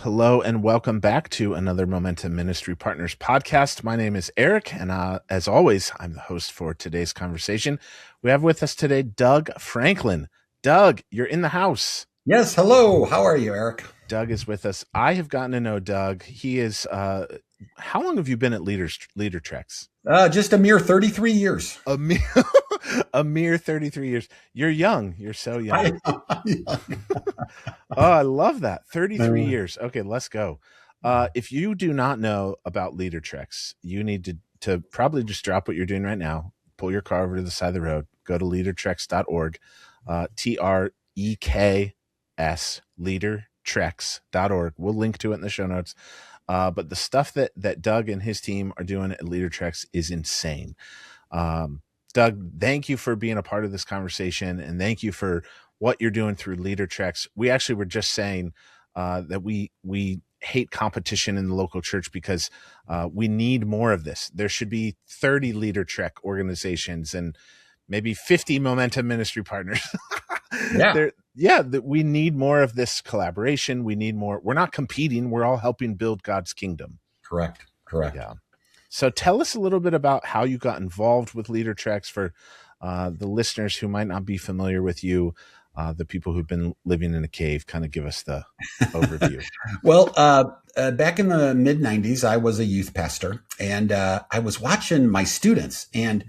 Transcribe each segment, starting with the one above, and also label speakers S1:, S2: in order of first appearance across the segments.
S1: hello, and welcome back to another Momentum Ministry Partners podcast. My name is Eric, and as always, I'm the host for today's conversation. We have with us today Doug Franklin. Doug, you're in the house.
S2: Yes, hello. How are you, Eric?
S1: Doug is with us. I have gotten to know Doug. He is, how long have you been at LeaderTreks?
S2: Just a mere 33 years.
S1: A mere 33 years. You're young. You're so young. Oh, I love that. 33 years. Okay, let's go. If you do not know about LeaderTreks, you need to probably just drop what you're doing right now, pull your car over to the side of the road, go to LeaderTreks.org, TREKS, LeaderTreks.org. We'll link to it in the show notes. But the stuff that Doug and his team are doing at LeaderTreks is insane. Doug, thank you for being a part of this conversation, and thank you for what you're doing through LeaderTreks. We actually were just saying that we hate competition in the local church because we need more of this. There should be 30 LeaderTrek organizations and maybe 50 Momentum Ministry Partners. That we need more of this collaboration. We need more. We're not competing. We're all helping build God's kingdom.
S2: Correct.
S1: Yeah. So tell us a little bit about how you got involved with LeaderTreks for the listeners who might not be familiar with you, the people who've been living in a cave. Kind of give us the overview.
S2: Well, back in the mid-90s, I was a youth pastor, and I was watching my students, and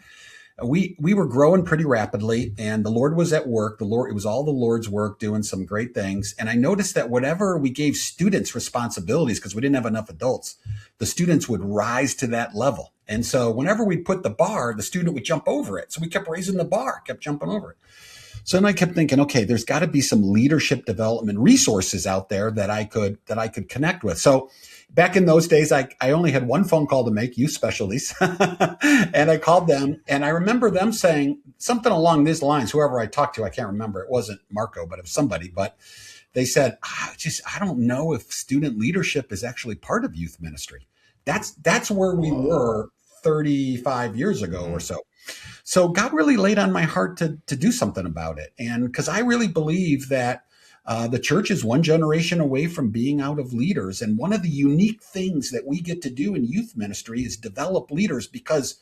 S2: we were growing pretty rapidly, and the Lord was at work. It was all the Lord's work, doing some great things. And I noticed that whenever we gave students responsibilities, because we didn't have enough adults, the students would rise to that level. And so whenever we put the bar, the student would jump over it. So we kept raising the bar, kept jumping over it. So then I kept thinking, okay, there's got to be some leadership development resources out there that I could connect with. So back in those days, I only had one phone call to make, youth specialties. And I called them, and I remember them saying something along these lines. Whoever I talked to, I can't remember. It wasn't Marco, but it was somebody. But they said, I don't know if student leadership is actually part of youth ministry. That's where we were 35 years ago or so. So God really laid on my heart to do something about it. And because I really believe that the church is one generation away from being out of leaders. And one of the unique things that we get to do in youth ministry is develop leaders, because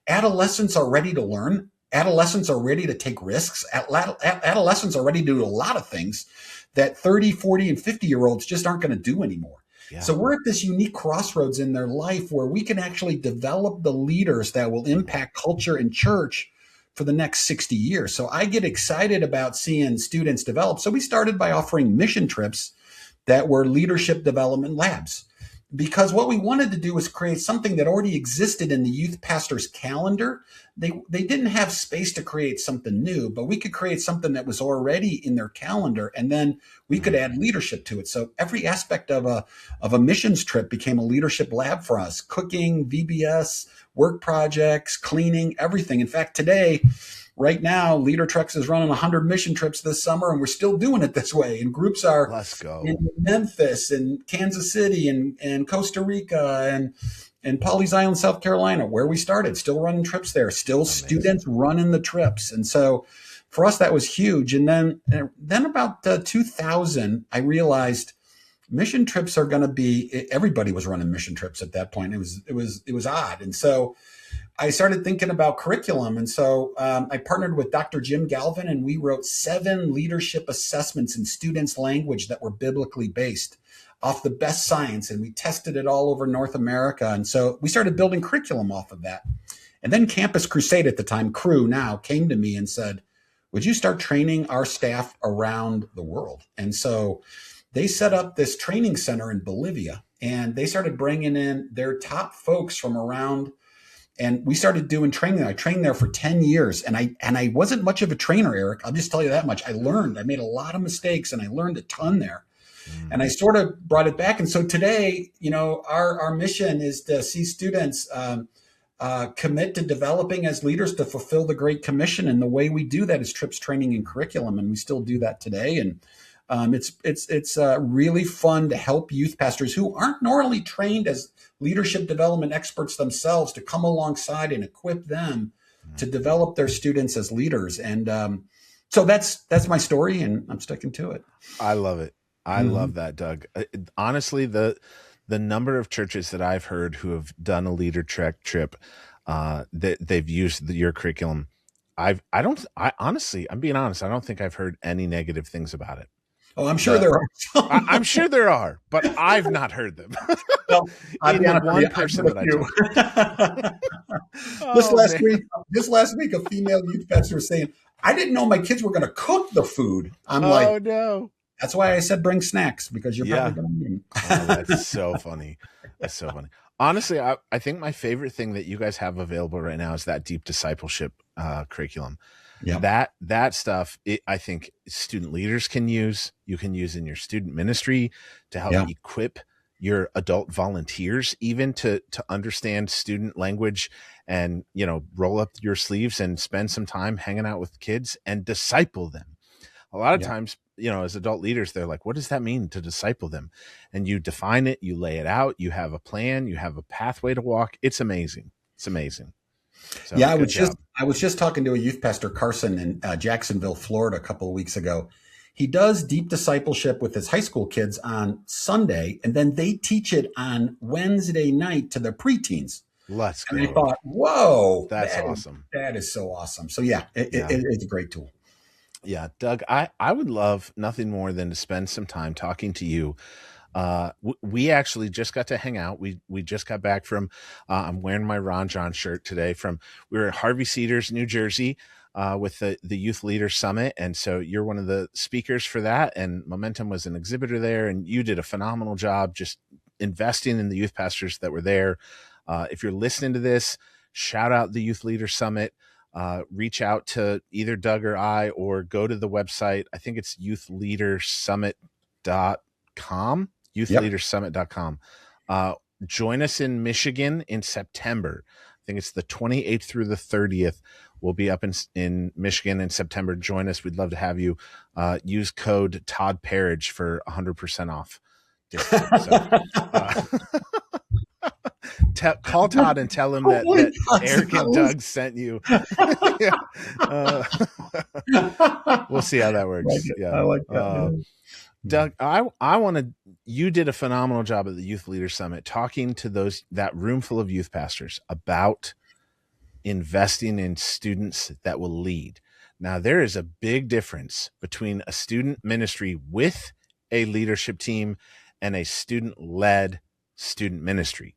S2: adolescents are ready to learn. Adolescents are ready to take risks. Adolescents are ready to do a lot of things that 30, 40, and 50-year-olds just aren't going to do anymore. Yeah. So we're at this unique crossroads in their life where we can actually develop the leaders that will impact culture and church for the next 60 years. So I get excited about seeing students develop. So we started by offering mission trips that were leadership development labs, because what we wanted to do was create something that already existed in the youth pastor's calendar. They didn't have space to create something new, but we could create something that was already in their calendar, and then we could add leadership to it. So every aspect of a missions trip became a leadership lab for us: cooking, VBS, work projects, cleaning, everything. In fact, today, right now, LeaderTreks is running 100 mission trips this summer, and we're still doing it this way. And groups are in Memphis and Kansas City and Costa Rica and Pawleys Island, South Carolina, where we started, still running trips there, still amazing. Students running the trips. And so for us, that was huge. And then about 2000, I realized mission trips are going to be, everybody was running mission trips at that point. It was odd. And so I started thinking about curriculum. And so I partnered with Dr. Jim Galvin, and we wrote 7 leadership assessments in students' language that were biblically based off the best science. And we tested it all over North America. And so we started building curriculum off of that. And then Campus Crusade, at the time, Crew now, came to me and said, would you start training our staff around the world? And so they set up this training center in Bolivia, and they started bringing in their top folks from around. And we started doing training. I trained there for 10 years, and I wasn't much of a trainer, Eric. I'll just tell you that much. I made a lot of mistakes, and I learned a ton there. And I sort of brought it back. And so today, our mission is to see students commit to developing as leaders to fulfill the Great Commission. And the way we do that is trips, training, and curriculum. And we still do that today. And it's really fun to help youth pastors who aren't normally trained as leadership development experts themselves to come alongside and equip them to develop their students as leaders. And so that's my story, and I'm sticking to it.
S1: I love it. I love that, Doug. Honestly, the number of churches that I've heard who have done a leader trek trip, that they've used your curriculum, I honestly, I'm being honest, I don't think I've heard any negative things about it.
S2: Oh, I'm sure
S1: The
S2: there are some.
S1: I'm sure there are, but I've not heard them.
S2: Well, I'll
S1: In
S2: be
S1: the
S2: honest with
S1: one
S2: you, I've
S1: person
S2: heard
S1: that I talked to.
S2: a few. this
S1: Oh
S2: last
S1: man.
S2: week, this last week, a female youth pastor was saying, "I didn't know my kids were going to cook the food." I'm like,
S1: Oh no.
S2: "That's why I said bring snacks because you're probably
S1: Yeah.
S2: going to need
S1: Oh, that's
S2: them."
S1: so funny. That's so funny. Honestly, I think my favorite thing that you guys have available right now is that deep discipleship curriculum.
S2: Yep.
S1: That stuff, I think student leaders can use. You can use in your student ministry to help
S2: Yep.
S1: equip your adult volunteers even to understand student language, and roll up your sleeves and spend some time hanging out with kids and disciple them. A lot of
S2: Yep.
S1: times, as adult leaders, they're like, what does that mean to disciple them? And you define it, you lay it out, you have a plan, you have a pathway to walk. It's amazing. It's amazing. So
S2: Yeah,
S1: good job.
S2: I was just talking to a youth pastor, Carson, in Jacksonville, Florida, a couple of weeks ago. He does deep discipleship with his high school kids on Sunday, and then they teach it on Wednesday night to the preteens.
S1: Let's
S2: And I
S1: go.
S2: thought, whoa,
S1: That's awesome.
S2: that is so awesome. So yeah,
S1: Yeah.
S2: it's a great tool.
S1: Yeah, Doug, I would love nothing more than to spend some time talking to you. We actually just got to hang out. We just got back from, I'm wearing my Ron John shirt today we were at Harvey Cedars, New Jersey, with the Youth Leader Summit. And so you're one of the speakers for that. And Momentum was an exhibitor there, and you did a phenomenal job just investing in the youth pastors that were there. If you're listening to this, shout out the Youth Leader Summit. Reach out to either Doug or I, or go to the website. I think it's youthleadersummit.com, youthleadersummit.com. Join us in Michigan in September. I think it's the 28th through the 30th. We'll be up in Michigan in September. Join us. We'd love to have you. Use code Todd Parriage for 100% off. Call Todd and tell him that Eric and Doug sent you. Yeah. We'll see how that works.
S2: I like that.
S1: Doug, you did a phenomenal job at the Youth Leader Summit talking to that room full of youth pastors about investing in students that will lead. Now, there is a big difference between a student ministry with a leadership team and a student-led student ministry.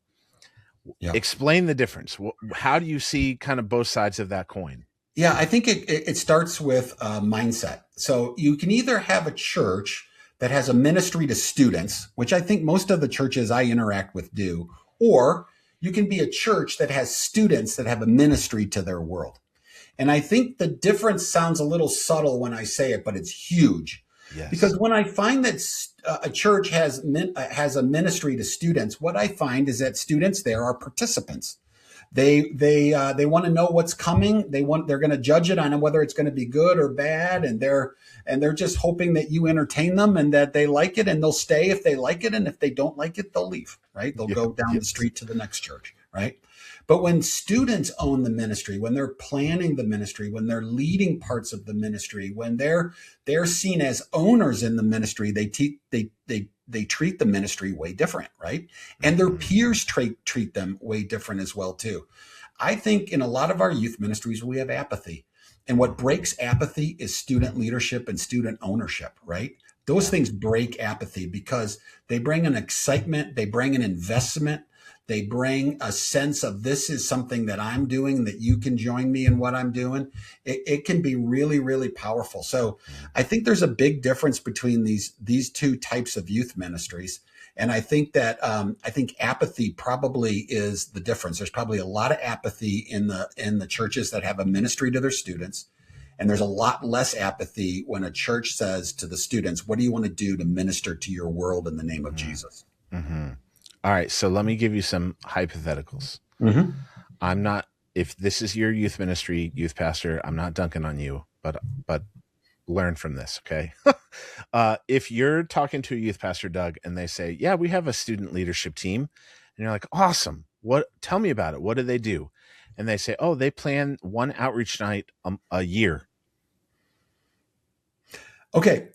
S1: Yeah. Explain the difference. How do you see kind of both sides of that coin?
S2: Yeah, I think it starts with mindset. So you can either have a church that has a ministry to students, which I think most of the churches I interact with do, or you can be a church that has students that have a ministry to their world. And I think the difference sounds a little subtle when I say it, but it's huge. Yes. Because when I find that a church has a ministry to students, what I find is that students there are participants. They want to know what's coming. They're going to judge it on whether it's going to be good or bad, and they're just hoping that you entertain them and that they like it, and they'll stay if they like it, and if they don't like it, they'll leave. Right? They'll go down the street to the next church. Right? But when students own the ministry, when they're planning the ministry, when they're leading parts of the ministry, when they're seen as owners in the ministry, they treat the ministry way different, right? And their peers treat them way different as well too. I think in a lot of our youth ministries, we have apathy. And what breaks apathy is student leadership and student ownership, right? Those things break apathy because they bring an excitement, they bring an investment, they bring a sense of this is something that I'm doing, that you can join me in what I'm doing. It can be really, really powerful. So I think there's a big difference between these two types of youth ministries. And I think that apathy probably is the difference. There's probably a lot of apathy in the churches that have a ministry to their students. And there's a lot less apathy when a church says to the students, what do you want to do to minister to your world in the name of Jesus?
S1: Mm-hmm. All right, so let me give you some hypotheticals.
S2: Mm-hmm.
S1: If this is your youth ministry, youth pastor, I'm not dunking on you, but learn from this, okay? If you're talking to a youth pastor, Doug, and they say, yeah, we have a student leadership team, and you're like, awesome. Tell me about it. What do they do? And they say, oh, they plan one outreach night a year.
S2: Okay.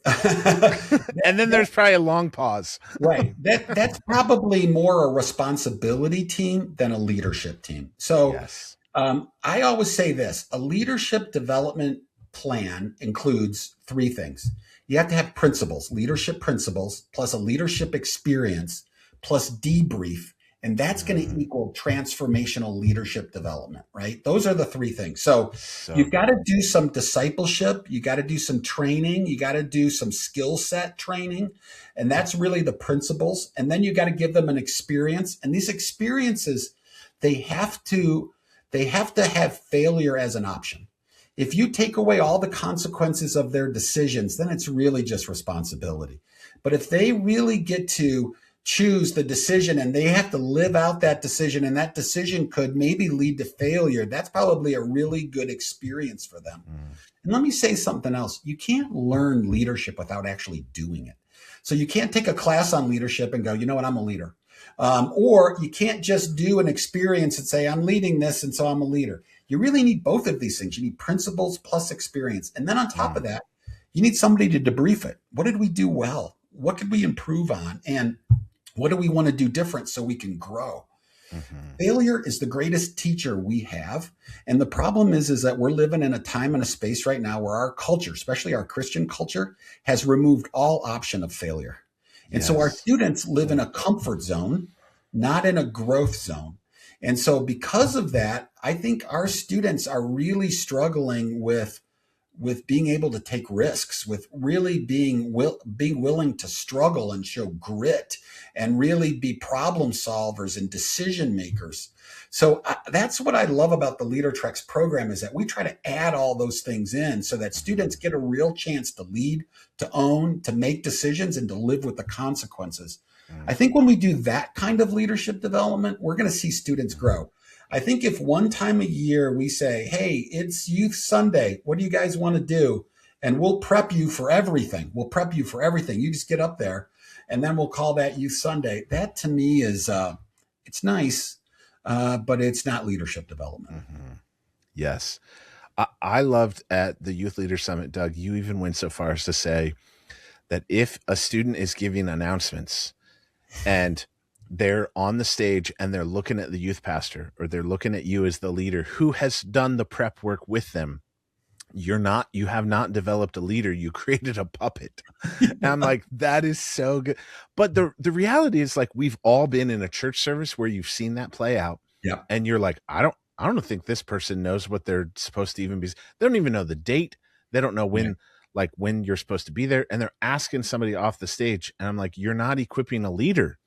S1: And then there's probably a long pause.
S2: Right. That's probably more a responsibility team than a leadership team. So
S1: Yes.
S2: I always say this: a leadership development plan includes three things. You have to have principles, leadership principles, plus a leadership experience, plus debrief. And that's going to
S1: Mm,
S2: equal transformational leadership development, right? Those are the three things. So
S1: so
S2: you've got
S1: good.
S2: to do some discipleship. You got to do some training. You got to do some skill set training. And that's really the principles. And then you got to give them an experience. And these experiences, they have to have failure as an option. If you take away all the consequences of their decisions, then it's really just responsibility. But if they really get to choose the decision and they have to live out that decision, and that decision could maybe lead to failure, that's probably a really good experience for them.
S1: Mm,
S2: And let me say something else. You can't learn leadership without actually doing it. So you can't take a class on leadership and go, you know what, I'm a leader. Or you can't just do an experience and say, I'm leading this, and so I'm a leader. You really need both of these things. You need principles plus experience. And then on top
S1: mm,
S2: of that, you need somebody to debrief it. What did we do well? What could we improve on? And what do we want to do different so we can grow?
S1: mhm.
S2: Failure is the greatest teacher we have. And the problem is that we're living in a time and a space right now where our culture, especially our Christian culture, has removed all option of failure. And so our
S1: Yes.
S2: students live in
S1: Mm,
S2: a comfort zone, not in a growth zone. And so because of that, I think our students are really struggling with being able to take risks, with really being willing to struggle and show grit and really be problem solvers and decision makers. So that's what I love about the LeaderTreks program, is that we try to add all those things in so that students
S1: mhm,
S2: get a real chance to lead, to own, to make decisions, and to live with the consequences. I
S1: mm,
S2: think when we do that kind of leadership development, we're going to see students
S1: mhm.
S2: grow. I think if one time a year we say, hey, it's Youth Sunday, what do you guys want to do? And we'll prep you for everything. We'll prep you for everything. You just get up there, and then we'll call that Youth Sunday. That to me is, it's nice, but it's not leadership development.
S1: Mhm. Yes. I loved at the Youth Leader Summit, Doug, you even went so far as to say that if a student is giving announcements and they're on the stage and they're looking at the youth pastor or they're looking at you as the leader who has done the prep work with them, you have not developed a leader, you created a puppet. And I'm like, that is so good. But the reality is, like, we've all been in a church service where you've seen that play out
S2: Yeah,
S1: and you're like, I don't think this person knows what they're supposed to even be. They don't even know the date. They don't know
S2: yeah,
S1: when you're supposed to be there, and they're asking somebody off the stage, and I'm like, you're not equipping a leader.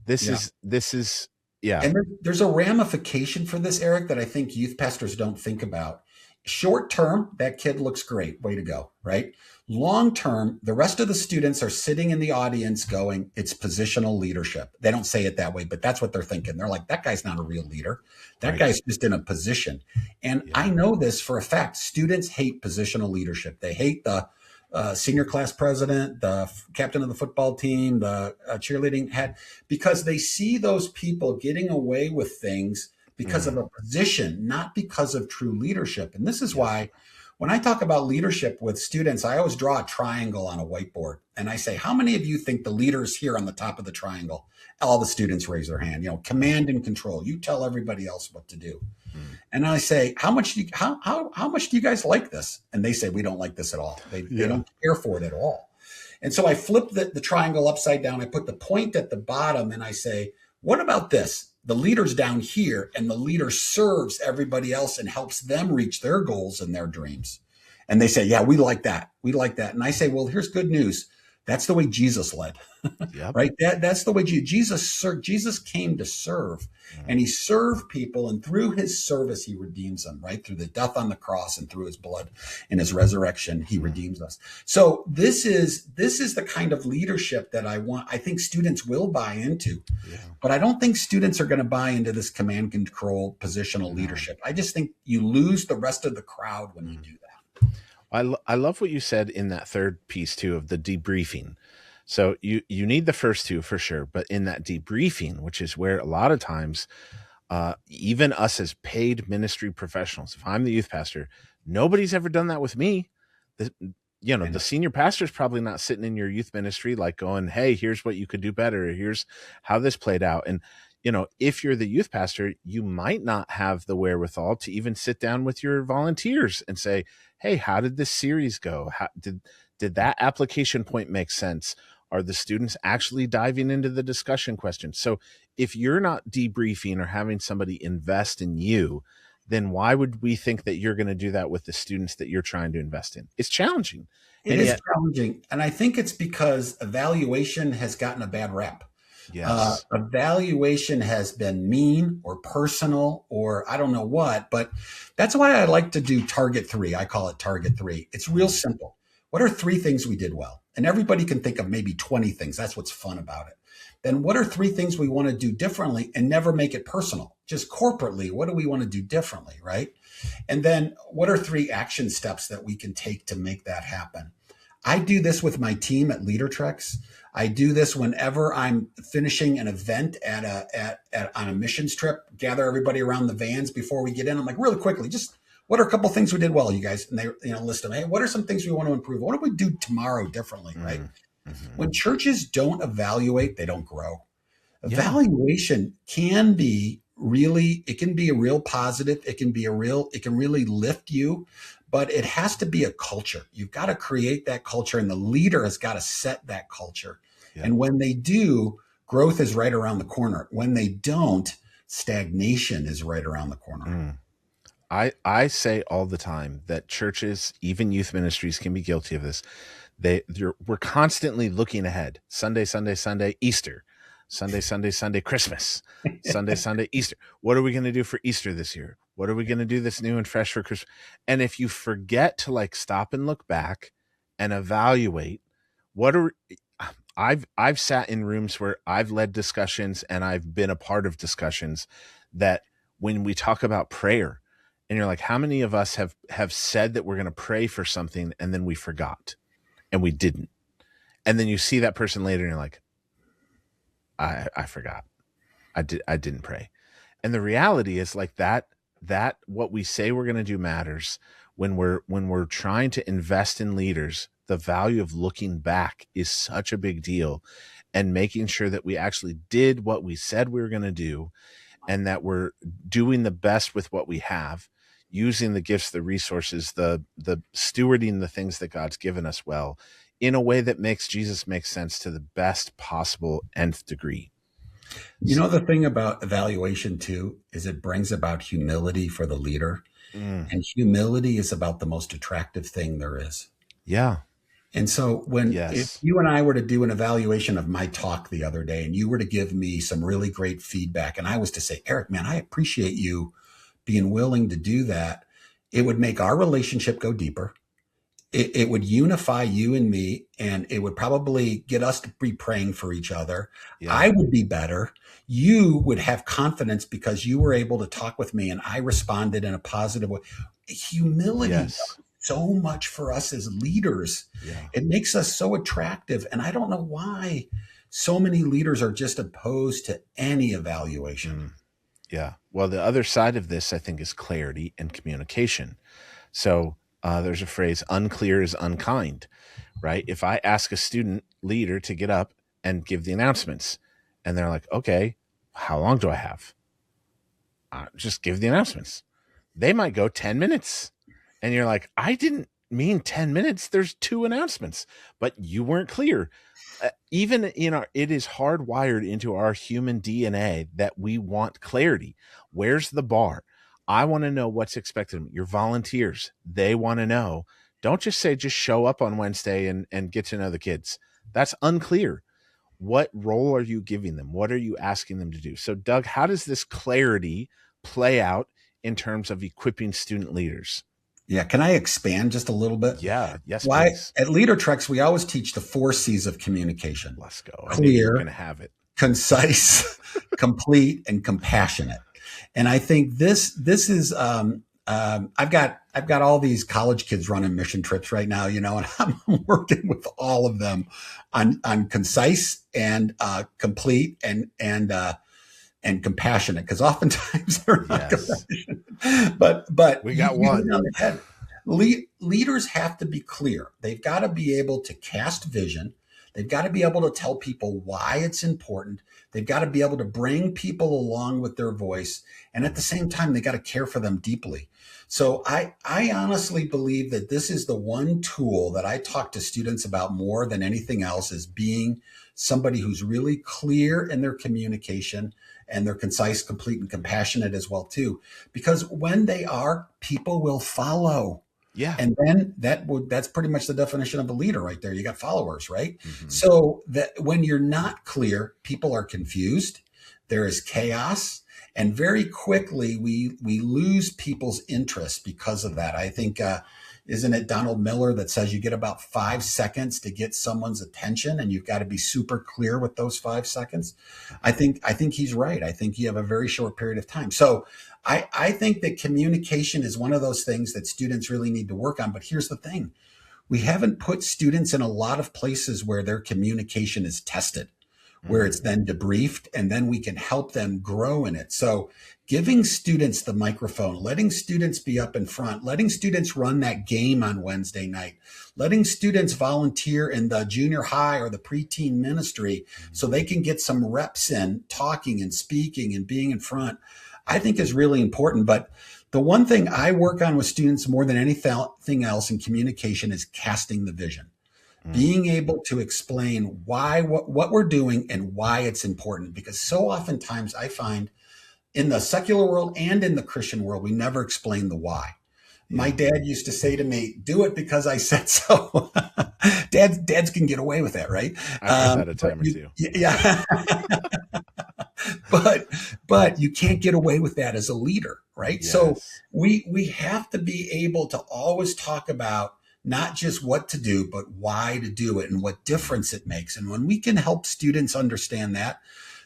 S1: This
S2: yeah.
S1: is this is yeah.
S2: And there's a ramification for this, Eric, that I think youth pastors don't think about. Short term, that kid looks great. Way to go, right? Long term, the rest of the students are sitting in the audience going, it's positional leadership. They don't say it that way, but that's what they're thinking. They're like, that guy's not a real leader. That
S1: Right.
S2: guy's just in a position. And
S1: Yeah.
S2: I know this for a fact. Students hate positional leadership. They hate the senior class president, the captain of the football team, the cheerleading head, because they see those people getting away with things because of
S1: Mm,
S2: a position, not because of true leadership. And this is
S1: yep.
S2: why when I talk about leadership with students, I always draw a triangle on a whiteboard. And I say, how many of you think the leader is here on the top of the triangle? All the students raise their hand. Command and control. You tell everybody else what to do.
S1: Mm.
S2: And I say, how much do you guys like this? And they say, we don't like this at all. They
S1: Yeah.
S2: don't care for it at all. And so I flip the triangle upside down. I put the point at the bottom and I say, what about this? The leader's down here and the leader serves everybody else and helps them reach their goals and their dreams. And they say, yeah, we like that. We like that. And I say, well, here's good news. That's the way Jesus led.
S1: Yep.
S2: Right? That's the way Jesus came to serve,
S1: Mm,
S2: and he served people, and through his service, he redeems them, right? Through the death on the cross and through his blood and his resurrection, he
S1: mm,
S2: redeems us. So this is the kind of leadership that I think students will buy into,
S1: yeah.
S2: but I don't think students are going to buy into this command control positional
S1: No.
S2: leadership. I just think you lose the rest of the crowd when you
S1: Mm.
S2: do that.
S1: I love what you said in that third piece too of the debriefing. So you need the first two for sure, but in that debriefing, which is where a lot of times, even us as paid ministry professionals, if I'm the youth pastor, nobody's ever done that with me. The, The senior pastor is probably not sitting in your youth ministry like going, hey, here's what you could do better. Here's how this played out. And, if you're the youth pastor, you might not have the wherewithal to even sit down with your volunteers and say, hey, how did this series go? How did that application point make sense? Are the students actually diving into the discussion questions? So if you're not debriefing or having somebody invest in you, then why would we think that you're going to do that with the students that you're trying to invest in? It's challenging.
S2: It is challenging. And I think it's because evaluation has gotten a bad rap.
S1: Yes.
S2: Evaluation has been mean or personal or I don't know what, but that's why I like to do target 3. I call it target 3. It's real simple. What are 3 things we did well? And everybody can think of maybe 20 things. That's what's fun about it. Then what are 3 things we want to do differently and never make it personal? Just corporately, what do we want to do differently, right? And then what are 3 action steps that we can take to make that happen? I do this with my team at LeaderTreks. I do this whenever I'm finishing an event on a missions trip, gather everybody around the vans before we get in. I'm like, really quickly, just what are a couple things we did well, you guys? And they list them. Hey, what are some things we want to improve? What do we do tomorrow differently, right? Mm-hmm. When churches don't evaluate, they don't grow. Yeah. Evaluation can be it can be a real positive. It can really lift you, but it has to be a culture. You've got to create that culture and the leader has got to set that culture. Yeah. And when they do, growth is right around the corner. When they don't, stagnation is right around the corner.
S1: I say all the time that churches, even youth ministries, can be guilty of this. We're constantly looking ahead. Sunday, Easter. Sunday, Christmas. Sunday, Easter. What are we going to do for Easter this year? What are we going to do that's new and fresh for Christmas? And if you forget to stop and look back and evaluate, I've sat in rooms where I've led discussions and I've been a part of discussions that when we talk about prayer, and you're like, how many of us have said that we're going to pray for something and then we forgot and we didn't? And then you see that person later and you're like, I forgot. I didn't pray. And the reality is that what we say we're going to do matters. When we're trying to invest in leaders, the value of looking back is such a big deal, and making sure that we actually did what we said we were going to do, and that we're doing the best with what we have, using the gifts, the resources, the stewarding the things that God's given us well, in a way that makes Jesus make sense to the best possible nth degree.
S2: The thing about evaluation too, is it brings about humility for the leader. And humility is about the most attractive thing there is.
S1: Yeah.
S2: And so if you and I were to do an evaluation of my talk the other day, and you were to give me some really great feedback, and I was to say, Eric, man, I appreciate you being willing to do that, it would make our relationship go deeper. It would unify you and me, and it would probably get us to be praying for each other. Yeah. I would be better. You would have confidence because you were able to talk with me and I responded in a positive way. Humility does so much for us as leaders. Yeah. It makes us so attractive. And I don't know why so many leaders are just opposed to any evaluation.
S1: Yeah. Well, the other side of this, I think, is clarity and communication. So there's a phrase, unclear is unkind, right? If I ask a student leader to get up and give the announcements, and they're like, okay, how long do I have? Just give the announcements. They might go 10 minutes. And you're like, I didn't mean 10 minutes. There's 2 announcements, but you weren't clear. Even it is hardwired into our human DNA that we want clarity. Where's the bar? I want to know what's expected of me. Your volunteers, they want to know. Don't just say, just show up on Wednesday and get to know the kids. That's unclear. What role are you giving them? What are you asking them to do? So, Doug, how does this clarity play out in terms of equipping student leaders?
S2: Yeah. Can I expand just a little bit?
S1: Yeah. Yes, please.
S2: At LeaderTreks, we always teach the 4 C's of communication.
S1: Let's go.
S2: Clear,
S1: going to have it.
S2: Concise, complete, and compassionate. And I think this is I've got all these college kids running mission trips right now, and I'm working with all of them on concise and complete and compassionate, because oftentimes they're not compassionate. But
S1: we got one.
S2: Leaders have to be clear. They've got to be able to cast vision. They've got to be able to tell people why it's important. They've got to be able to bring people along with their voice. And at the same time, they got to care for them deeply. So I honestly believe that this is the one tool that I talk to students about more than anything else, is being somebody who's really clear in their communication, and they're concise, complete, and compassionate as well too. Because when they are, people will follow.
S1: Yeah.
S2: And then that's pretty much the definition of a leader right there. You got followers, right?
S1: Mm-hmm.
S2: So that when you're not clear, people are confused. There is chaos. And very quickly, we lose people's interest because of that. I think, isn't it Donald Miller that says you get about 5 seconds to get someone's attention, and you've got to be super clear with those 5 seconds? I think he's right. I think you have a very short period of time. So I think that communication is one of those things that students really need to work on. But here's the thing. We haven't put students in a lot of places where their communication is tested, where it's then debriefed, and then we can help them grow in it. So giving students the microphone, letting students be up in front, letting students run that game on Wednesday night, letting students volunteer in the junior high or the preteen ministry so they can get some reps in talking and speaking and being in front, I think is really important. But the one thing I work on with students more than anything else in communication is casting the vision. Being able to explain what we're doing and why it's important. Because so oftentimes I find in the secular world and in the Christian world, we never explain the why. Yeah. My dad used to say to me, "Do it because I said so." Dads can get away with that, right?
S1: I've had a time or two.
S2: Yeah. but you can't get away with that as a leader, right? Yes. So we have to be able to always talk about not just what to do, but why to do it and what difference it makes. And when we can help students understand that,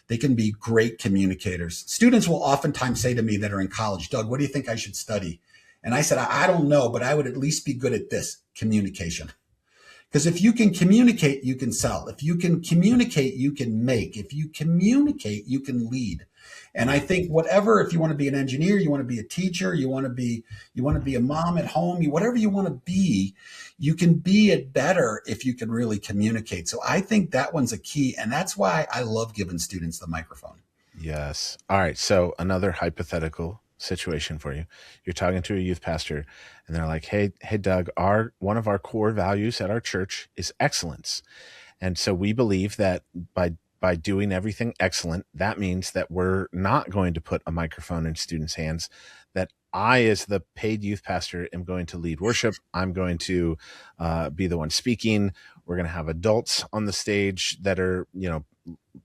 S2: they can be great communicators. Students will oftentimes say to me that are in college, "Doug, what do you think I should study?" And I said, I don't know, but I would at least be good at this: communication. Because if you can communicate, you can sell. If you can communicate, you can make. If you communicate, you can lead. And I think if you want to be an engineer, you want to be a teacher, you want to be a mom at home, whatever you want to be, you can be it better if you can really communicate. So I think that one's a key. And that's why I love giving students the microphone.
S1: Yes. All right. So another hypothetical situation for you. You're talking to a youth pastor and they're like, hey, Doug, one of our core values at our church is excellence. And so we believe that by doing everything excellent, that means that we're not going to put a microphone in students' hands, that I, as the paid youth pastor, am going to lead worship. I'm going to be the one speaking. We're going to have adults on the stage that are,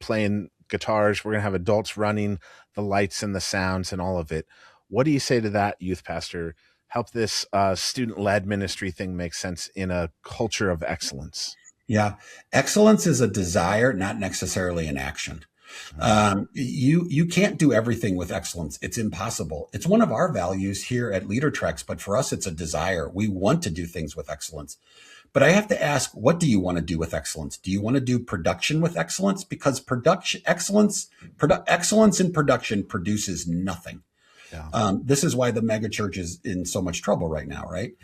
S1: playing guitars. We're going to have adults running the lights and the sounds and all of it. What do you say to that, youth pastor? Help this student-led ministry thing make sense in a culture of excellence.
S2: Yeah. Excellence is a desire, not necessarily an action. You can't do everything with excellence. It's impossible. It's one of our values here at LeaderTreks, but for us, it's a desire. We want to do things with excellence. But I have to ask, what do you want to do with excellence? Do you want to do production with excellence? Because excellence in production produces nothing. Yeah. This is why the megachurch is in so much trouble right now, right?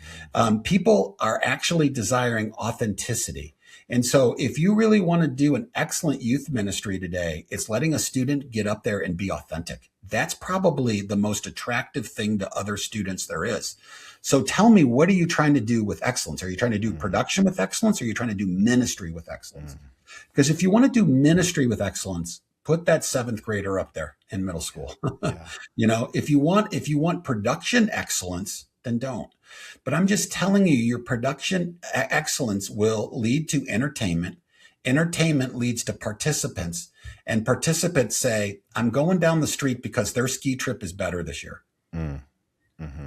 S2: People are actually desiring authenticity. And so if you really want to do an excellent youth ministry today, it's letting a student get up there and be authentic. That's probably the most attractive thing to other students there is. So tell me, what are you trying to do with excellence? Are you trying to do production with excellence, or are you trying to do ministry with excellence? Because if you want to do ministry with excellence, put that 7th grader up there in middle school. Yeah. If you want production excellence, then don't. But I'm just telling you, your production excellence will lead to entertainment. Entertainment leads to participants, and participants say, "I'm going down the street because their ski trip is better this year."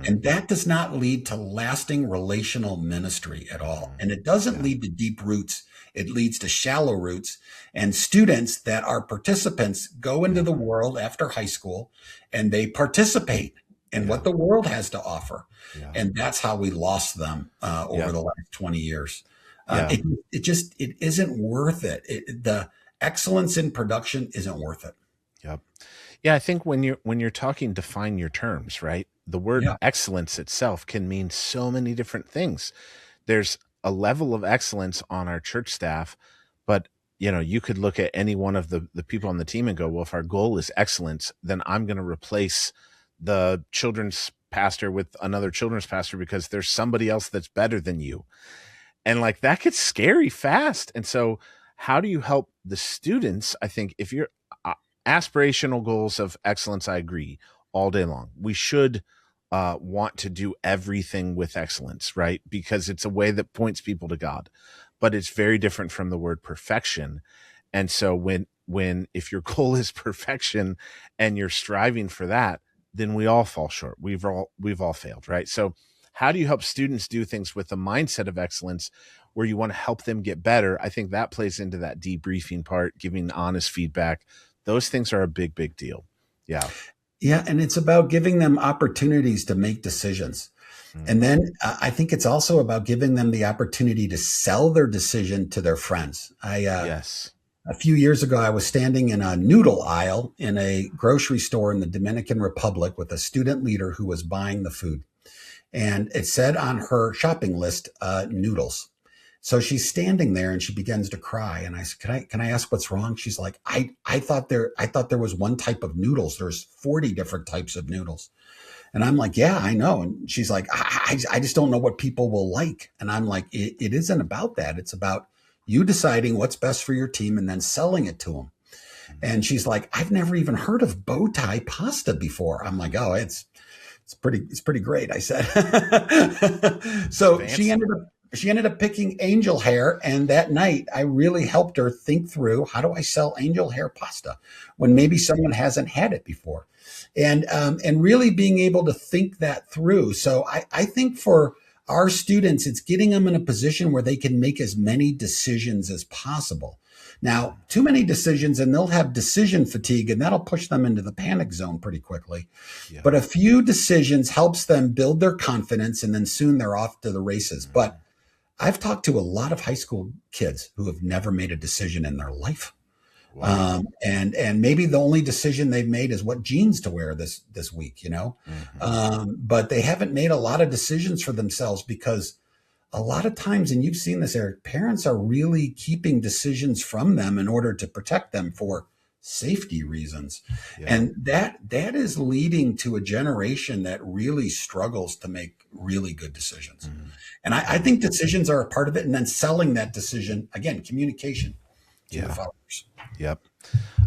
S2: And that does not lead to lasting relational ministry at all. And it doesn't lead to deep roots. It leads to shallow roots. And students that are participants go into the world after high school and they participate in what the world has to offer. Yeah. And that's how we lost them over the last 20 years. It isn't worth it. The excellence in production isn't worth it.
S1: Yep. Yeah, I think when you're talking, define your terms, right? the word
S2: Yeah.
S1: excellence itself can mean so many different things. There's a level of excellence on our church staff, but you could look at any one of the people on the team and go, well, if our goal is excellence, then I'm going to replace the children's pastor with another children's pastor because there's somebody else that's better than you. And like that gets scary fast. And so how do you help the students? I think if you're aspirational goals of excellence, I agree all day long. We should want to do everything with excellence, right? Because it's a way that points people to God, but it's very different from the word perfection. And so when if your goal is perfection and you're striving for that, then we all fall short. We've all failed, right? So how do you help students do things with a mindset of excellence where you want to help them get better? I think that plays into that debriefing part, giving honest feedback. Those things are a big, big deal. Yeah.
S2: Yeah. And it's about giving them opportunities to make decisions. And then I think it's also about giving them the opportunity to sell their decision to their friends.
S1: Yes.
S2: A few years ago, I was standing in a noodle aisle in a grocery store in the Dominican Republic with a student leader who was buying the food. And it said on her shopping list, noodles. So she's standing there and she begins to cry. And I said, can I ask what's wrong? She's like, I thought there was one type of noodles. There's 40 different types of noodles. And I'm like, yeah, I know. And she's like, I just don't know what people will like. And I'm like, it isn't about that. It's about you deciding what's best for your team and then selling it to them. And she's like, I've never even heard of bow tie pasta before. I'm like, oh, it's pretty great. I said. So
S1: Fancy.
S2: she ended up picking angel hair. And that night I really helped her think through, how do I sell angel hair pasta when maybe someone hasn't had it before? And really being able to think that through. So I think for our students, it's getting them in a position where they can make as many decisions as possible. Now, too many decisions and they'll have decision fatigue and that'll push them into the panic zone pretty quickly.
S1: Yeah.
S2: But a few decisions helps them build their confidence and then soon they're off to the races. But I've talked to a lot of high school kids who have never made a decision in their life.
S1: Wow.
S2: And maybe the only decision they've made is what jeans to wear this week, but they haven't made a lot of decisions for themselves because a lot of times, and you've seen this, Eric, parents are really keeping decisions from them in order to protect them for safety reasons.
S1: Yeah.
S2: And that is leading to a generation that really struggles to make really good decisions. And I think decisions are a part of it. And then selling that decision, again, communication to the followers.
S1: Yep.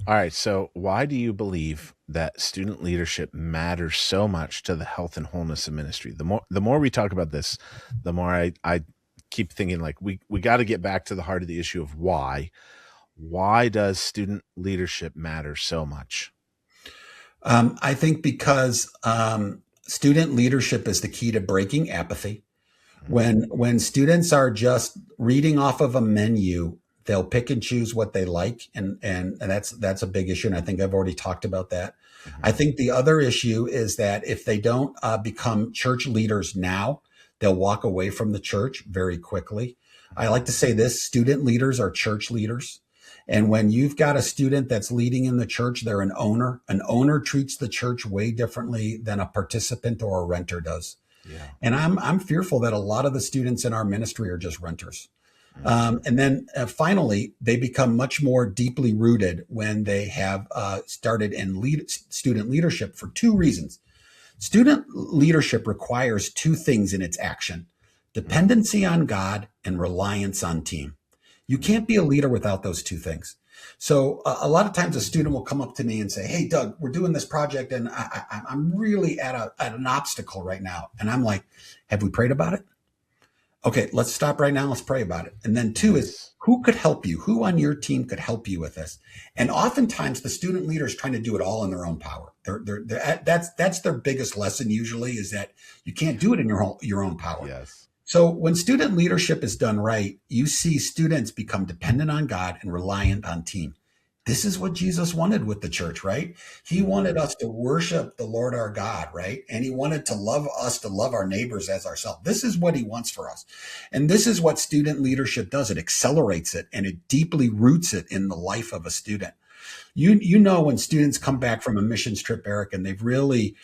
S1: All right. So why do you believe that student leadership matters so much to the health and wholeness of ministry? The more we talk about this, the more I keep thinking like we got to get back to the heart of the issue of why. Why does student leadership matter so much?
S2: I think because student leadership is the key to breaking apathy. When students are just reading off of a menu, they'll pick and choose what they like. And that's a big issue. And I think I've already talked about that. I think the other issue is that if they don't become church leaders now, they'll walk away from the church very quickly. I like to say this: student leaders are church leaders. And when you've got a student that's leading in the church, they're an owner. An owner treats the church way differently than a participant or a renter does.
S1: Yeah.
S2: And I'm fearful that a lot of the students in our ministry are just renters. And then finally, they become much more deeply rooted when they have started in student leadership for two reasons. Student leadership requires two things in its action: dependency on God and reliance on team. You can't be a leader without those two things. So a lot of times a student will come up to me and say, hey, Doug, we're doing this project and I'm really at an obstacle right now. And I'm like, have we prayed about it? Okay, let's stop right now. Let's pray about it. And then two is, who could help you? Who on your team could help you with this? And oftentimes the student leader is trying to do it all in their own power. That's their biggest lesson usually, is that you can't do it in your own power.
S1: Yes.
S2: So when student leadership is done right, you see students become dependent on God and reliant on team. This is what Jesus wanted with the church, right? He wanted us to worship the Lord our God, right? And he wanted to love us, to love our neighbors as ourselves. This is what he wants for us. And this is what student leadership does. It accelerates it and it deeply roots it in the life of a student. You know when students come back from a missions trip, Eric, and they've really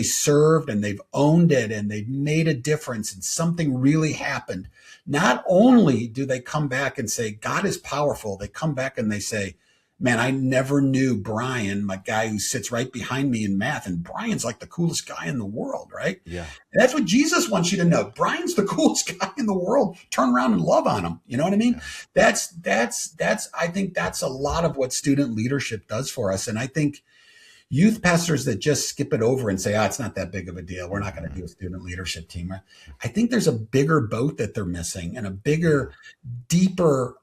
S2: served and they've owned it and they've made a difference and something really happened. Not only do they come back and say God is powerful, they come back and they say, man, I never knew Brian, my guy who sits right behind me in math, and Brian's like the coolest guy in the world, right?
S1: Yeah.
S2: And that's what Jesus wants you to know. Brian's the coolest guy in the world. Turn around and love on him. You know what I mean?
S1: Yeah.
S2: That's I think that's a lot of what student leadership does for us. And I think youth pastors that just skip it over and say, it's not that big of a deal. We're not going to do a student leadership team. I think there's a bigger boat that they're missing and a bigger, deeper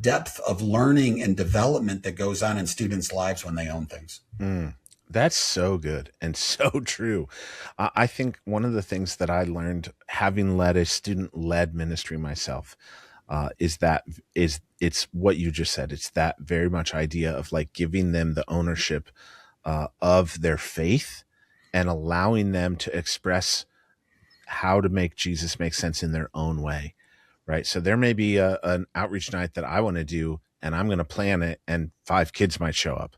S2: depth of learning and development that goes on in students' lives when they own things.
S1: Mm, that's so good and so true. I think one of the things that I learned having led a student-led ministry myself is it's what you just said. It's that very much idea of like giving them the ownership of their faith and allowing them to express how to make Jesus make sense in their own way, right? So there may be an outreach night that I want to do, and I'm going to plan it, and 5 kids might show up.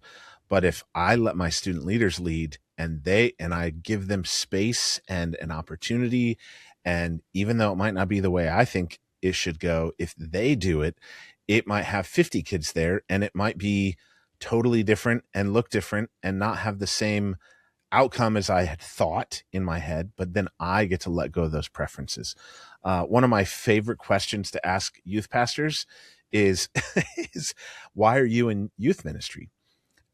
S1: But if I let my student leaders lead and I give them space and an opportunity, and even though it might not be the way I think it should go, if they do it, it might have 50 kids there, and it might be totally different and look different and not have the same outcome as I had thought in my head, but then I get to let go of those preferences. One of my favorite questions to ask youth pastors is, is why are you in youth ministry?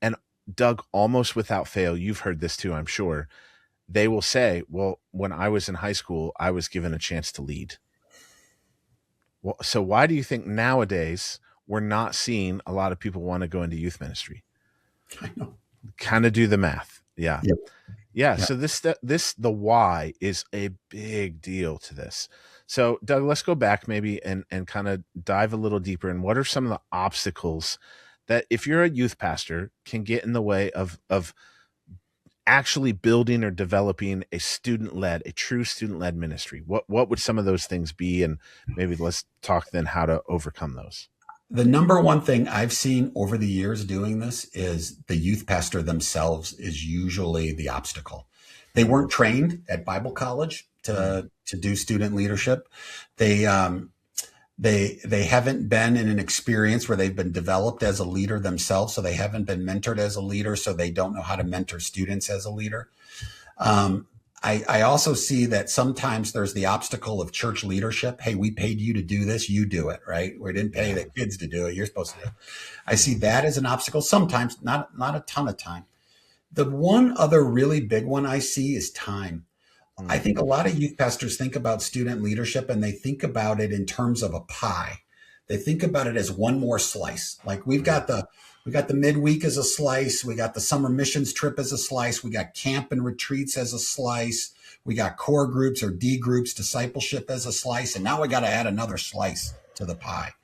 S1: And Doug, almost without fail, you've heard this too, I'm sure. They will say, well, when I was in high school, I was given a chance to lead. Well, so why do you think nowadays we're not seeing a lot of people want to go into youth ministry?
S2: I know.
S1: Kind of do the math. Yeah.
S2: Yep.
S1: Yeah.
S2: Yeah.
S1: So the why is a big deal to this. So Doug, let's go back maybe and kind of dive a little deeper in what are some of the obstacles that if you're a youth pastor can get in the way of actually building or developing a true student-led ministry. What would some of those things be? And maybe let's talk then how to overcome those.
S2: The number one thing I've seen over the years doing this is the youth pastor themselves is usually the obstacle. They weren't trained at Bible college to do student leadership. They haven't been in an experience where they've been developed as a leader themselves, so they haven't been mentored as a leader, so they don't know how to mentor students as a leader. I also see that sometimes there's the obstacle of church leadership. Hey, we paid you to do this, you do it, right? We didn't pay the kids to do it. You're supposed to do it. I see that as an obstacle sometimes, not a ton of time. The one other really big one I see is time. I think a lot of youth pastors think about student leadership and they think about it in terms of a pie. They think about it as one more slice. Like we got the midweek as a slice. We got the summer missions trip as a slice. We got camp and retreats as a slice. We got core groups or D groups, discipleship as a slice. And now we got to add another slice to the pie.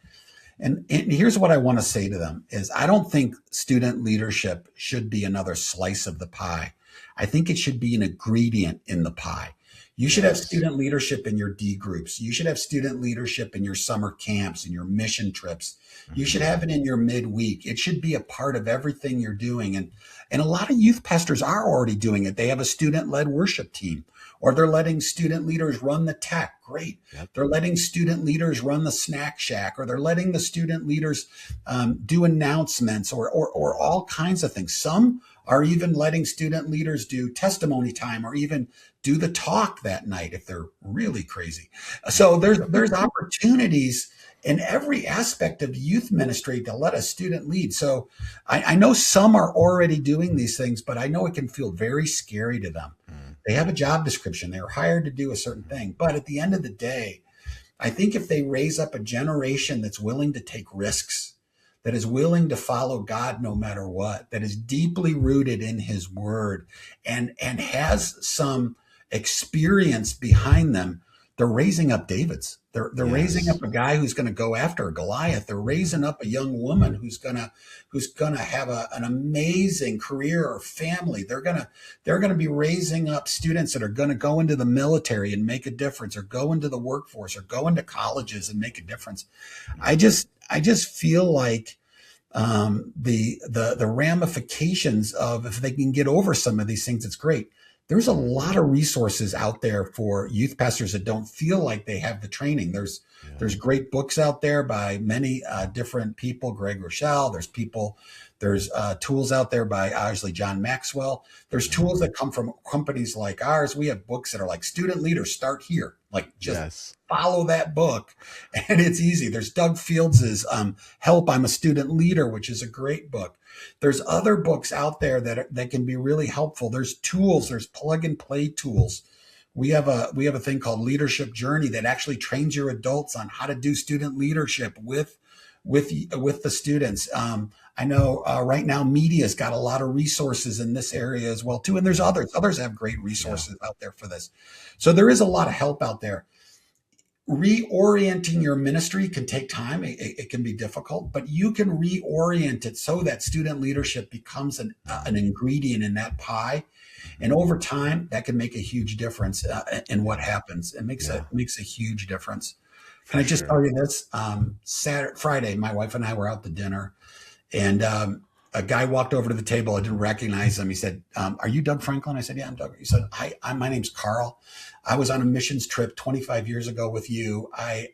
S2: And here's what I want to say to them is I don't think student leadership should be another slice of the pie. I think it should be an ingredient in the pie. You should have student leadership in your D groups. You should have student leadership in your summer camps and your mission trips. You should have it in your midweek. It should be a part of everything you're doing. And a lot of youth pastors are already doing it. They have a student-led worship team, or they're letting student leaders run the tech. Great. Yep. They're letting student leaders run the snack shack, or they're letting the student leaders do announcements or all kinds of things. Some are even letting student leaders do testimony time or even do the talk that night if they're really crazy. So there's opportunities in every aspect of youth ministry to let a student lead. So I know some are already doing these things, but I know it can feel very scary to them. They have a job description. They were hired to do a certain thing. But at the end of the day, I think if they raise up a generation that's willing to take risks, that is willing to follow God no matter what, that is deeply rooted in his word and has some experience behind them, they're raising up Davids. They're raising up a guy who's going to go after Goliath. They're raising up a young woman who's going to have an amazing career or family. They're going to be raising up students that are going to go into the military and make a difference, or go into the workforce, or go into colleges and make a difference. I just feel like the ramifications of if they can get over some of these things, it's great. There's a lot of resources out there for youth pastors that don't feel like they have the training. There's
S1: Yeah.
S2: great books out there by many different people. Greg Rochelle. There's tools out there by obviously John Maxwell. There's tools that come from companies like ours. We have books that are like student leaders start here, like just
S1: Yes.
S2: follow that book, and it's easy. There's Doug Fields's Help, I'm a Student Leader, which is a great book. There's other books out there that can be really helpful. There's tools, there's plug and play tools. We have a thing called Leadership Journey that actually trains your adults on how to do student leadership with the students. I know right now media's got a lot of resources in this area as well too, and there's others. Others have great
S1: Yeah.
S2: resources out there for this. So there is a lot of help out there. Reorienting your ministry can take time. It can be difficult, but you can reorient it so that student leadership becomes an ingredient in that pie. And
S1: Mhm.
S2: over time, that can make a huge difference in what happens. It
S1: Yeah,
S2: makes a huge difference. Can
S1: for
S2: I just
S1: sure.
S2: tell you this? Friday, my wife and I were out to dinner, and a guy walked over to the table. I didn't recognize him. He said, "Are you Doug Franklin?" I said, "Yeah, I'm Doug." He said, "Hi, my name's Carl. I was on a missions trip 25 years ago with you. I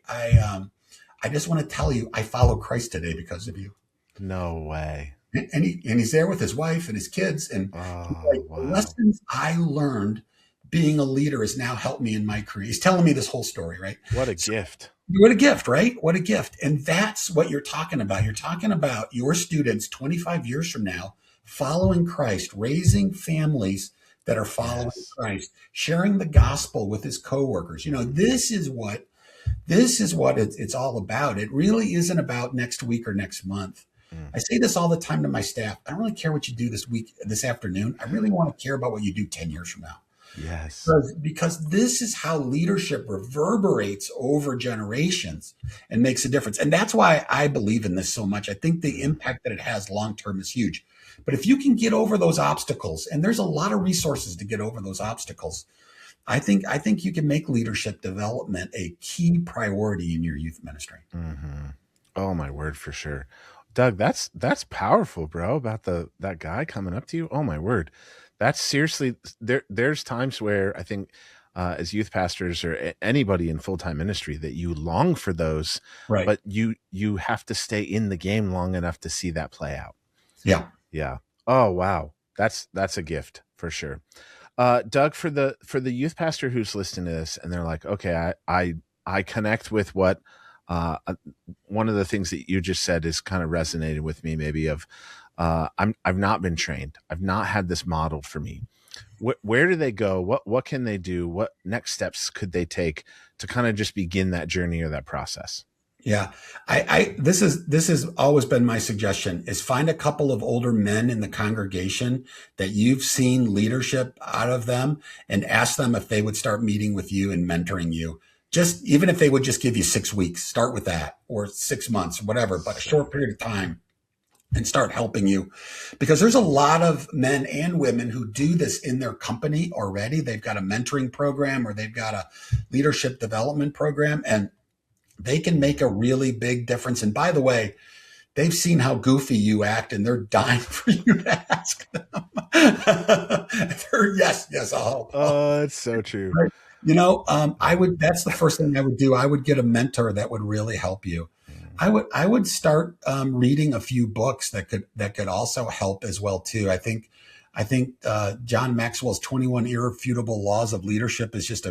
S2: just want to tell you, I follow Christ today because of you."
S1: No way.
S2: And he's there with his wife and his kids, and he's like,
S1: Oh,
S2: the
S1: wow.
S2: lessons I learned being a leader has now helped me in my career. He's telling me this whole story, right?
S1: What a
S2: So
S1: gift.
S2: what a gift, right? What a gift. And that's what you're talking about. You're talking about your students 25 years from now following Christ, raising families that are following
S1: Yes.
S2: Christ, sharing the gospel with his coworkers. This is what it's all about. It really isn't about next week or next month.
S1: Mm.
S2: I say this all the time to my staff. I don't really care what you do this week, this afternoon. I really want to care about what you do 10 years from now.
S1: Yes.
S2: Because this is how leadership reverberates over generations and makes a difference. And that's why I believe in this so much. I think the
S1: Mm.
S2: impact that it has long term is huge. But if you can get over those obstacles, and there's a lot of resources to get over those obstacles, I think you can make leadership development a key priority in your youth ministry.
S1: Hmm. Oh my word, for sure. Doug, that's powerful, bro, about that guy coming up to you. Oh my word. That's seriously there's times where I think as youth pastors or anybody in full-time ministry that you long for those,
S2: Right.
S1: but you have to stay in the game long enough to see that play out.
S2: Yeah.
S1: Yeah. Oh wow. That's a gift for sure. Doug, for the youth pastor who's listening to this and they're like, okay, I connect with what one of the things that you just said is kind of resonated with me, maybe of I've not been trained. I've not had this model for me. Where do they go? What can they do? What next steps could they take to kind of just begin that journey or that process?
S2: Yeah. This has always been my suggestion is find a couple of older men in the congregation that you've seen leadership out of them and ask them if they would start meeting with you and mentoring you. Just even if they would just give you 6 weeks, start with that, or 6 months, whatever, but a
S1: So
S2: short period of time, and start helping you, because there's a lot of men and women who do this in their company already. They've got a mentoring program or they've got a leadership development program, and they can make a really big difference. And by the way, they've seen how goofy you act and they're dying for you to ask them. Yes, yes, I'll
S1: oh, it's so true.
S2: right. That's the first thing I would do. I would get a mentor that would really help you.
S1: Mm.
S2: I would start reading a few books that could also help as well too. I think John Maxwell's 21 Irrefutable Laws of Leadership is just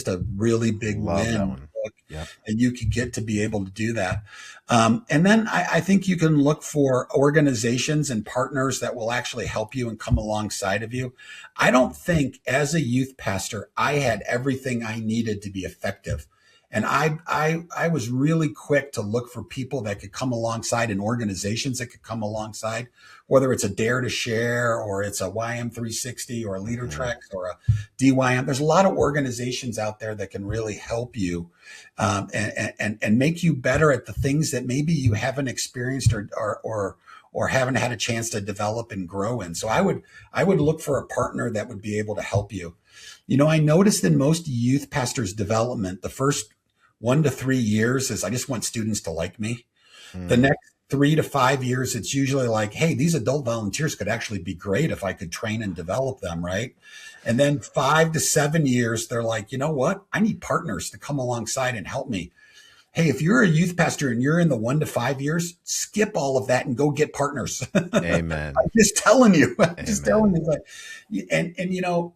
S2: a really big
S1: Love that
S2: win
S1: one.
S2: book,
S1: Yep.
S2: and you could get to be able to do that. And then I think you can look for organizations and partners that will actually help you and come alongside of you. I don't think as a youth pastor I had everything I needed to be effective. And I was really quick to look for people that could come alongside and organizations that could come alongside, whether it's a Dare to Share or it's a YM360 or a
S1: Hmm.
S2: LeaderTreks or a DYM. There's a lot of organizations out there that can really help you and make you better at the things that maybe you haven't experienced or haven't had a chance to develop and grow in. So I would look for a partner that would be able to help you. I noticed in most youth pastors development, the first 1 to 3 years is I just want students to like me. The
S1: Mm.
S2: next 3 to 5 years, it's usually like, hey, these adult volunteers could actually be great if I could train and develop them, right? And then 5 to 7 years, they're like, you know what? I need partners to come alongside and help me. Hey, if you're a youth pastor and you're in the 1 to 5 years, skip all of that and go get partners.
S1: Amen.
S2: I'm just telling you, just telling
S1: Amen.
S2: you. Like, and
S1: Mm.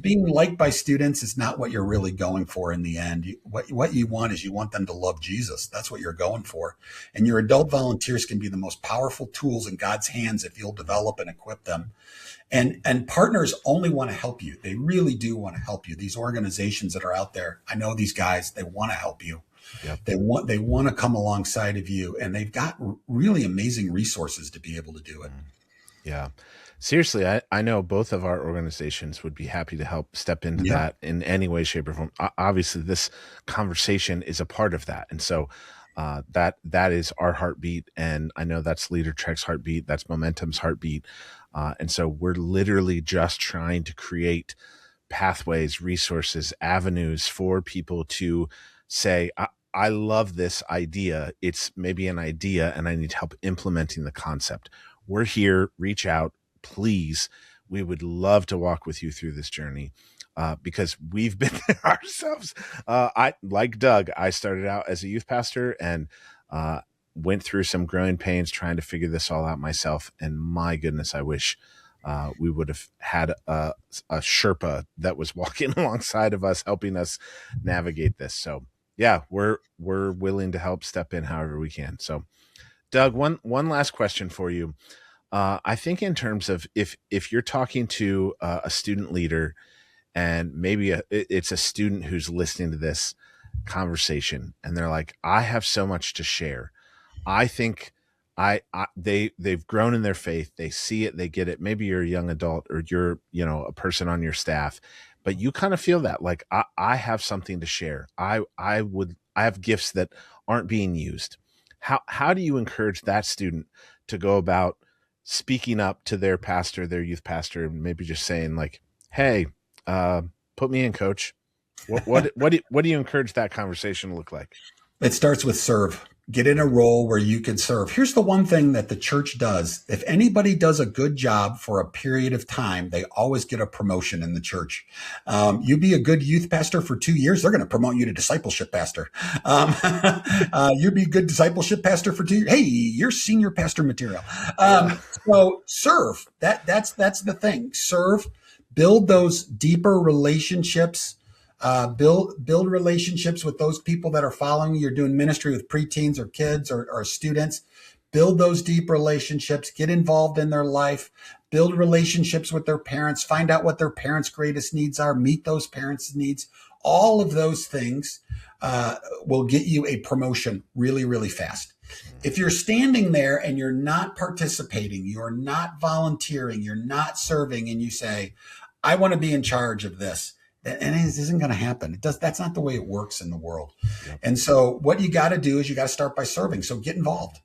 S2: being liked by students is not what you're really going for in the end. What you want is you want them to love Jesus. That's what you're going for. And your adult volunteers can be the most powerful tools in God's hands if you'll develop and equip them. And partners only want to help you. They really do want to help you. These organizations that are out there, I know these guys, they want to help you.
S1: Yep.
S2: They want to come alongside of you, and they've got really amazing resources to be able to do it.
S1: Yeah. Seriously, I know both of our organizations would be happy to help step into
S2: Yeah.
S1: that in any way, shape, or form. Obviously, this conversation is a part of that. And so that is our heartbeat. And I know that's LeaderTreks' heartbeat. That's Momentum's heartbeat. And so we're literally just trying to create pathways, resources, avenues for people to say, I love this idea. It's maybe an idea and I need help implementing the concept. We're here. Reach out, please. We would love to walk with you through this journey because we've been there ourselves. Like Doug, I started out as a youth pastor and went through some growing pains trying to figure this all out myself. And my goodness, I wish we would have had a Sherpa that was walking alongside of us, helping us navigate this. So yeah, we're willing to help step in however we can. So Doug, one last question for you. I think in terms of if you're talking to a student leader and maybe it's a student who's listening to this conversation and they're like, I have so much to share. I think they've grown in their faith. They see it, they get it. Maybe you're a young adult or you're, a person on your staff, but you kind of feel that like I have something to share. I have gifts that aren't being used. How do you encourage that student to go about speaking up to their pastor, their youth pastor, and maybe just saying like, hey, put me in, coach. What do you encourage that conversation to look like?
S2: It starts with serve. Get in a role where you can serve. Here's the one thing that the church does. If anybody does a good job for a period of time, they always get a promotion in the church. You be a good youth pastor for 2 years, they're going to promote you to discipleship pastor. You be a good discipleship pastor for 2 years. Hey, you're senior pastor material. So serve. That's the thing. Serve. Build those deeper relationships. Build relationships with those people that are following you. You're doing ministry with preteens or kids or students. Build those deep relationships. Get involved in their life. Build relationships with their parents. Find out what their parents' greatest needs are. Meet those parents' needs. All of those things will get you a promotion really, really fast. If you're standing there and you're not participating, you're not volunteering, you're not serving, and you say, I want to be in charge of this. And it isn't going to happen. That's not the way it works in the world.
S1: Yep.
S2: And so what you got to do is you got to start by serving. So get involved,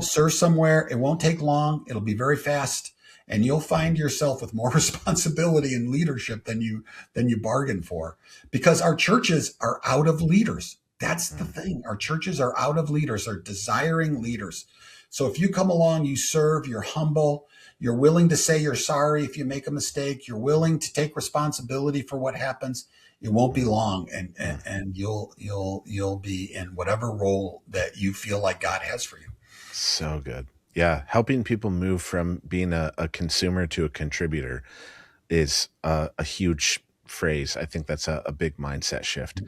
S2: serve somewhere. It won't take long. It'll be very fast. And you'll find yourself with more responsibility and leadership than you bargained for, because our churches are out of leaders. That's the thing. Our churches are out of leaders, are desiring leaders. So if you come along, you serve, you're humble, you're willing to say you're sorry if you make a mistake, you're willing to take responsibility for what happens, it won't be long, and you'll be in whatever role that you feel like God has for you.
S1: So good. Yeah. Helping people move from being a consumer to a contributor is a huge phrase. I think that's a big mindset shift.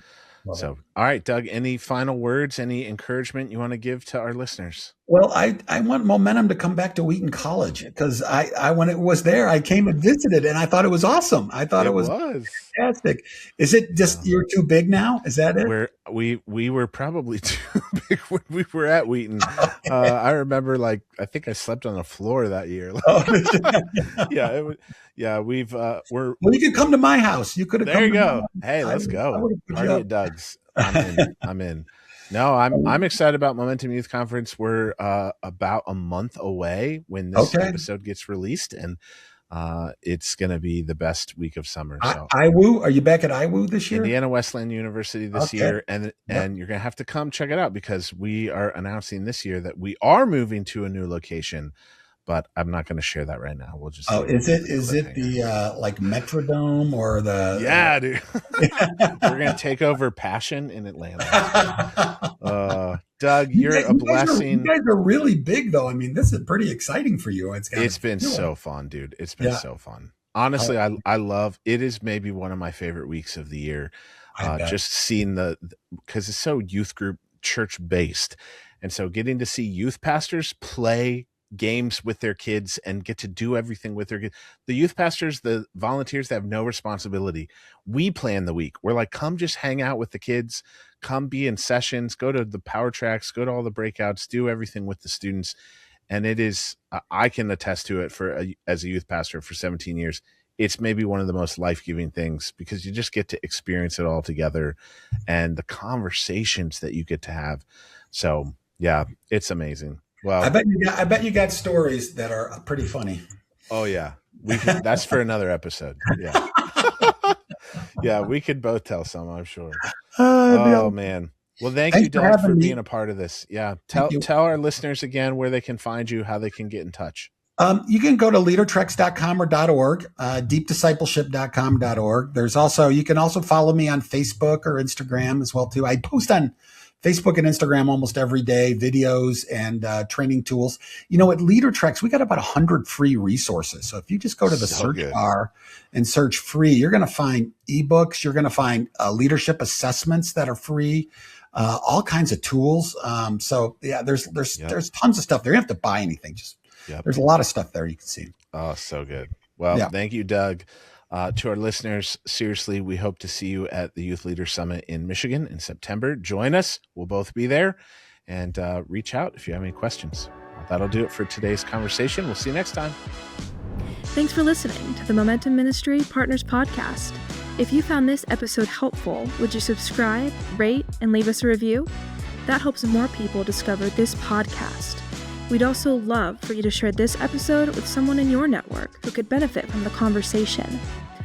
S2: Love it.
S1: So, all right, Doug, any final words, any encouragement you want to give to our listeners?
S2: Well, I want Momentum to come back to Wheaton College, because I when it was there, I came and visited and I thought it was awesome. I thought it was fantastic. Is it just you're too big now? Is that it?
S1: We were probably too big when we were at Wheaton. I remember, I think I slept on the floor that year. We're.
S2: Well, you could come to my house. You could have.
S1: There you go. Hey, let's go. Party at Doug's. I'm in. No, I'm excited about Momentum Youth Conference. We're about a month away when this episode gets released, and It's going to be the best week of summer. So
S2: IWU, are you back at IWU this year?
S1: Indiana Wesleyan University this year, and
S2: Yep.
S1: you're going to have to come check it out because we are announcing this year that we are moving to a new location, but I'm not going to share that right now. We'll just
S2: is it the like Metrodome or the
S1: yeah, dude. We're going to take over Passion in Atlanta. Doug, you're a blessing.
S2: You guys are really big, though. I mean, this is pretty exciting for you.
S1: It's been so fun, dude. It's been so fun. Honestly, I love it. Is maybe one of my favorite weeks of the year. Just seeing because it's so youth group church based, and so getting to see youth pastors play games with their kids and get to do everything with their kids. The youth pastors, the volunteers, they have no responsibility. We plan the week. We're like, come just hang out with the kids, come be in sessions, go to the power tracks, go to all the breakouts, do everything with the students. And it is, I can attest to it as a youth pastor for 17 years. It's maybe one of the most life-giving things because you just get to experience it all together and the conversations that you get to have. So yeah, it's amazing. Well,
S2: I bet you got stories that are pretty funny.
S1: Oh yeah, that's for another episode. Yeah, yeah, we could both tell some, I'm sure. Oh man, well, thank you, Doug, for being a part of this. Yeah, tell our listeners again where they can find you, how they can get in touch.
S2: You can go to LeaderTreks.com or .org, deepdiscipleship.com.org. There's also, you can also follow me on Facebook or Instagram as well too. I post on Facebook and Instagram almost every day, videos and training tools. You know, at LeaderTreks, we got about 100 free resources. So if you just go to the search bar and search free, you're going to find ebooks. You're going to find leadership assessments that are free, all kinds of tools. So yeah, there's tons of stuff there. You don't have to buy anything. There's a lot of stuff there you can see.
S1: Oh, so good. Well, thank you, Doug. To our listeners, seriously, we hope to see you at the Youth Leader Summit in Michigan in September. Join us. We'll both be there. And reach out if you have any questions. That'll do it for today's conversation. We'll see you next time.
S3: Thanks for listening to the Momentum Ministry Partners Podcast. If you found this episode helpful, would you subscribe, rate, and leave us a review? That helps more people discover this podcast. We'd also love for you to share this episode with someone in your network who could benefit from the conversation.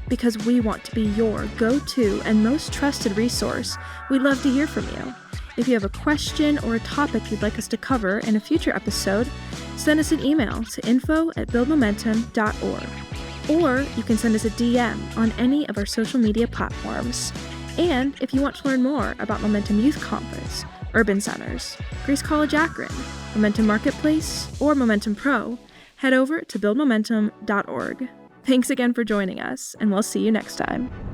S3: Because we want to be your go-to and most trusted resource, we'd love to hear from you. If you have a question or a topic you'd like us to cover in a future episode, send us an email to info@buildmomentum.org. Or you can send us a DM on any of our social media platforms. And if you want to learn more about Momentum Youth Conference, Urban Centers, Grace College Akron, Momentum Marketplace, or Momentum Pro, head over to buildmomentum.org. Thanks again for joining us, and we'll see you next time.